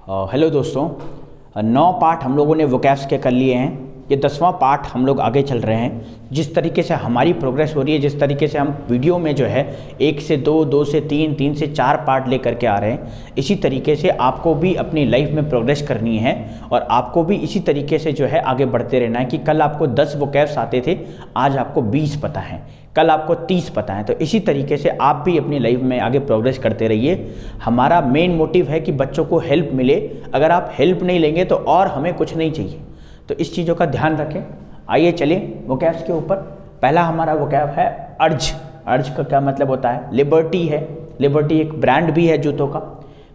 Hello दोस्तों, 9 part हम लोगों ने वोकैब्स के कर लिए हैं। ये 10वां पार्ट हम लोग आगे चल रहे हैं। जिस तरीके से हमारी प्रोग्रेस हो रही है, जिस तरीके से हम वीडियो में जो है 1 से 2, 2 से 3, 3 से 4 पार्ट ले करके आ रहे हैं, इसी तरीके से आपको भी अपनी लाइफ में प्रोग्रेस करनी है और आपको भी इसी तरीके से जो है आगे बढ़ते रहना है कि कल आपको 10 वोकैब्स आते थे, आज आपको 20 पता है, कल आपको 30 पता है। तो इसी तरीके से आप भी अपनी लाइफ में आगे प्रोग्रेस करते रहिए। हमारा मेन मोटिव है कि बच्चों को हेल्प मिले। अगर आप हेल्प नहीं लेंगे तो और हमें कुछ नहीं चाहिए, तो इस चीज़ों का ध्यान रखें। आइए चलिए वोकैब्स के ऊपर। पहला हमारा वोकैब है अर्ज। अर्ज का क्या मतलब होता है? लिबर्टी है। लिबर्टी एक ब्रांड भी है जूतों का।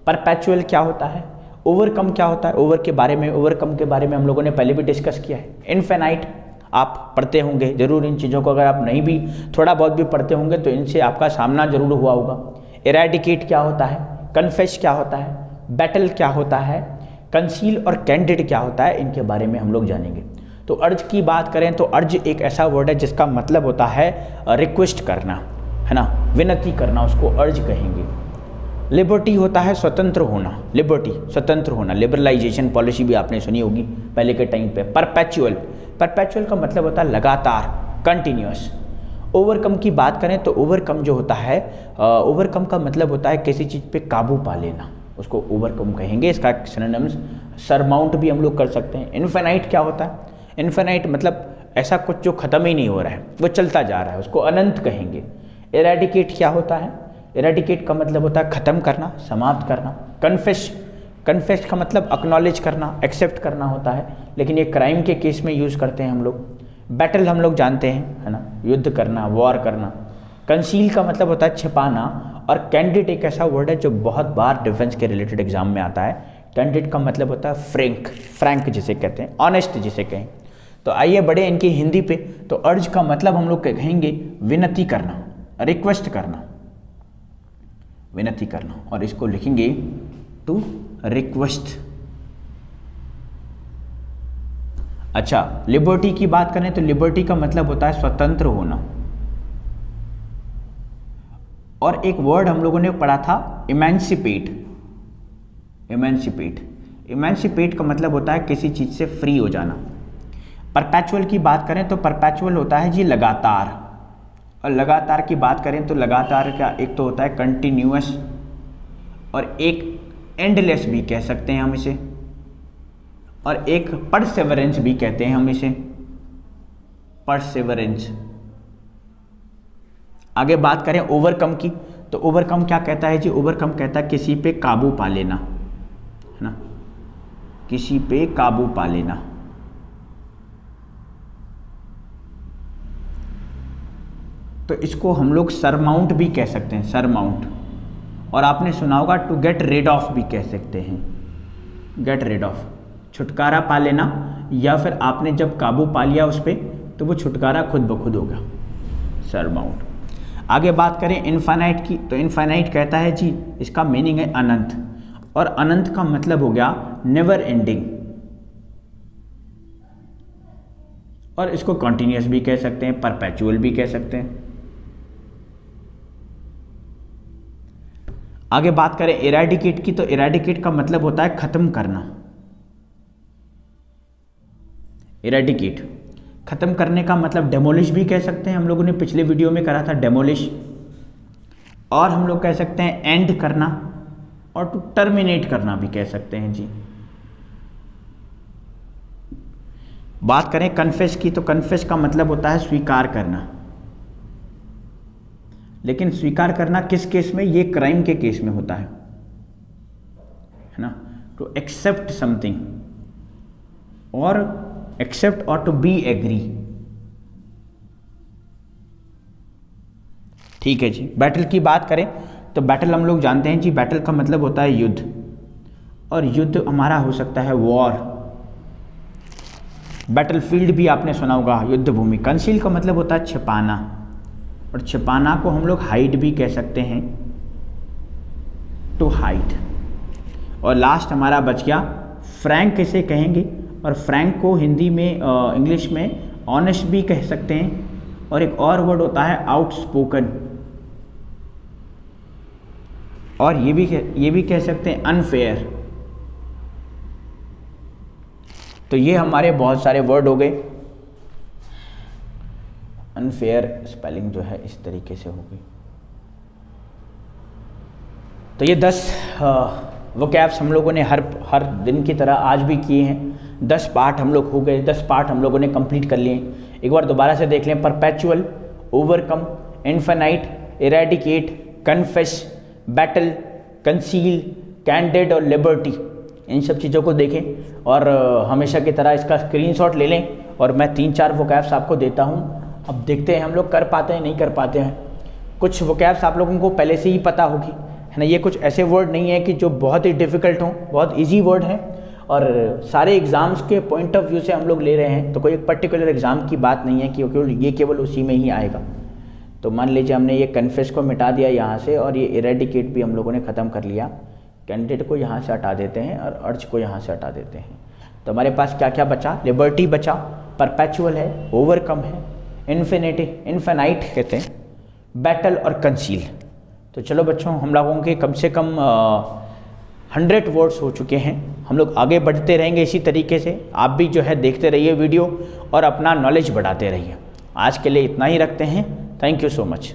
परपेचुअल क्या होता है? ओवरकम क्या होता है? ओवरकम के बारे में हम लोगों ने पहले भी डिस्कस किया है। इनफिनाइट आप पढ़ते होंगे ज़रूर इन चीज़ों को, अगर आप नहीं भी थोड़ा बहुत भी पढ़ते होंगे तो इनसे आपका सामना जरूर हुआ होगा। इरेडिकेट क्या होता है? कन्फेस क्या होता है? बैटल क्या होता है? कंसील और कैंडिड क्या होता है? इनके बारे में हम लोग जानेंगे। तो अर्ज की बात करें तो अर्ज एक ऐसा वर्ड है जिसका मतलब होता है रिक्वेस्ट करना, है ना, विनती करना, उसको अर्ज कहेंगे। लिबर्टी होता है स्वतंत्र होना। लिबर्टी स्वतंत्र होना, लिबरलाइजेशन पॉलिसी भी आपने सुनी होगी पहले के टाइम पे। परपेचुअल, परपेचुअल का मतलब होता है लगातार, कंटिन्यूअस। ओवरकम की बात करें तो ओवरकम जो होता है, ओवरकम का मतलब होता है किसी चीज़ पे काबू पा लेना, उसको ओवरकम कहेंगे। इसका सिनोनिम्स सरमाउंट भी हम लोग कर सकते हैं। इनफिनाइट क्या होता है? इनफिनाइट मतलब ऐसा कुछ जो ख़त्म ही नहीं हो रहा है, वो चलता जा रहा है, उसको अनंत कहेंगे। इरेडिकेट क्या होता है? इरेडिकेट का मतलब होता है ख़त्म करना, समाप्त करना। कन्फेस, कन्फेस का मतलब एक्नॉलेज करना, एक्सेप्ट करना होता है, लेकिन ये क्राइम के केस में यूज़ करते हैं हम लोग। बैटल हम लोग जानते हैं, है ना, युद्ध करना, वॉर करना। कंसील का मतलब होता है छिपाना। और कैंडिड एक ऐसा वर्ड है जो बहुत बार डिफेंस के रिलेटेड एग्जाम में आता है। कैंडिड का मतलब होता है फ्रैंक, फ्रैंक जिसे कहते हैं, ऑनेस्ट जिसे कहें। तो आइए बढ़े इनकी हिंदी पे। तो अर्ज का मतलब हम लोग कहेंगे विनती करना, रिक्वेस्ट करना, विनती करना, और इसको लिखेंगे टू रिक्वेस्ट। अच्छा, लिबर्टी की बात करें तो लिबर्टी का मतलब होता है स्वतंत्र होना। और एक वर्ड हम लोगों ने पढ़ा था इमेंसिपेट। इमेंसिपेट, इमेंसिपेट का मतलब होता है किसी चीज़ से फ्री हो जाना। परपेचुअल की बात करें तो परपेचुअल होता है जी लगातार। और लगातार की बात करें तो लगातार का एक तो होता है कंटिन्यूअस और एक एंडलेस भी कह सकते हैं हम इसे, और एक परसेवरेंस भी कहते हैं हम इसे, परसेवरेंस। आगे बात करें ओवरकम की तो ओवरकम क्या कहता है जी? ओवरकम कहता है किसी पे काबू पा लेना, है ना, किसी पे काबू पा लेना। तो इसको हम लोग सरमाउंट भी कह सकते हैं, सरमाउंट। और आपने सुना होगा टू गेट रिड ऑफ भी कह सकते हैं, गेट रिड ऑफ, छुटकारा पा लेना, या फिर आपने जब काबू पा लिया उस पर तो वो छुटकारा खुद ब खुद होगा, सरमाउंट। आगे बात करें इनफाइनाइट की तो इनफाइनाइट कहता है जी, इसका मीनिंग है अनंत, और अनंत का मतलब हो गया नेवर एंडिंग। और इसको कॉन्टिन्यूअस भी कह सकते हैं, परपेचुअल भी कह सकते हैं। आगे बात करें इरेडिकेट की तो इरेडिकेट का मतलब होता है खत्म करना। इरेडिकेट खत्म करने का मतलब डेमोलिश भी कह सकते हैं, हम लोगों ने पिछले वीडियो में करा था डेमोलिश। और हम लोग कह सकते हैं एंड करना, और टू टर्मिनेट करना भी कह सकते हैं जी। बात करें कन्फेस की तो कन्फेस का मतलब होता है स्वीकार करना। लेकिन स्वीकार करना किस केस में? ये क्राइम के केस में होता है ना। टू एक्सेप्ट समथिंग, और एक्सेप्ट और टू बी एग्री। ठीक है जी। बैटल की बात करें तो बैटल हम लोग जानते हैं जी, बैटल का मतलब होता है युद्ध, और युद्ध हमारा हो सकता है वॉर। बैटलफील्ड भी आपने सुना होगा, युद्ध भूमि। कंसील का मतलब होता है छिपाना, और छिपाना को हम लोग हाइड भी कह सकते हैं, टू हाइड। और लास्ट हमारा बच गया फ्रैंक किसे कहेंगे, और फ्रैंक को हिंदी में इंग्लिश में ऑनेस्ट भी कह सकते हैं, और एक और वर्ड होता है आउटस्पोकन, और ये भी कह सकते हैं अनफेयर। तो ये हमारे बहुत सारे वर्ड हो गए। अनफेयर स्पेलिंग जो है इस तरीके से हो गई। तो ये 10 वोकैब्स हम लोगों ने हर दिन की तरह आज भी किए हैं। 10 पार्ट हम लोग हो गए, 10 पार्ट हम लोगों ने कंप्लीट कर लिए। एक बार दोबारा से देख लें। Perpetual, overcome, infinite, eradicate, confess, battle, conceal, candid और लिबर्टी, इन सब चीज़ों को देखें और हमेशा की तरह इसका स्क्रीनशॉट ले लें और मैं 3-4 वोकैब्स आपको देता हूँ। अब देखते हैं हम लोग कर पाते हैं नहीं कर पाते हैं। कुछ वोकैब्स आप लोगों को पहले से ही पता होगी, है ना। ये कुछ ऐसे वर्ड नहीं है कि जो बहुत ही डिफ़िकल्ट हों, बहुत इजी वर्ड हैं और सारे एग्ज़ाम्स के पॉइंट ऑफ व्यू से हम लोग ले रहे हैं। तो कोई एक पर्टिकुलर एग्ज़ाम की बात नहीं है कि ये केवल उसी में ही आएगा। तो मान लीजिए हमने ये कन्फेस को मिटा दिया यहाँ से और ये इरेडिकेट भी हम लोगों ने ख़त्म कर लिया। कैंडिडेट को यहाँ से हटा देते हैं और अर्ज को यहाँ से हटा देते हैं। तो हमारे पास क्या क्या बचा? लिबर्टी बचा, परपेचुअल है, ओवरकम है, इन्फिनाइट कहते हैं, बैटल और कंसील। तो चलो बच्चों, हम लोगों के कम से कम 100 वर्ड्स हो चुके हैं। हम लोग आगे बढ़ते रहेंगे इसी तरीके से। आप भी जो है देखते रहिए वीडियो और अपना नॉलेज बढ़ाते रहिए। आज के लिए इतना ही रखते हैं। Thank you so much.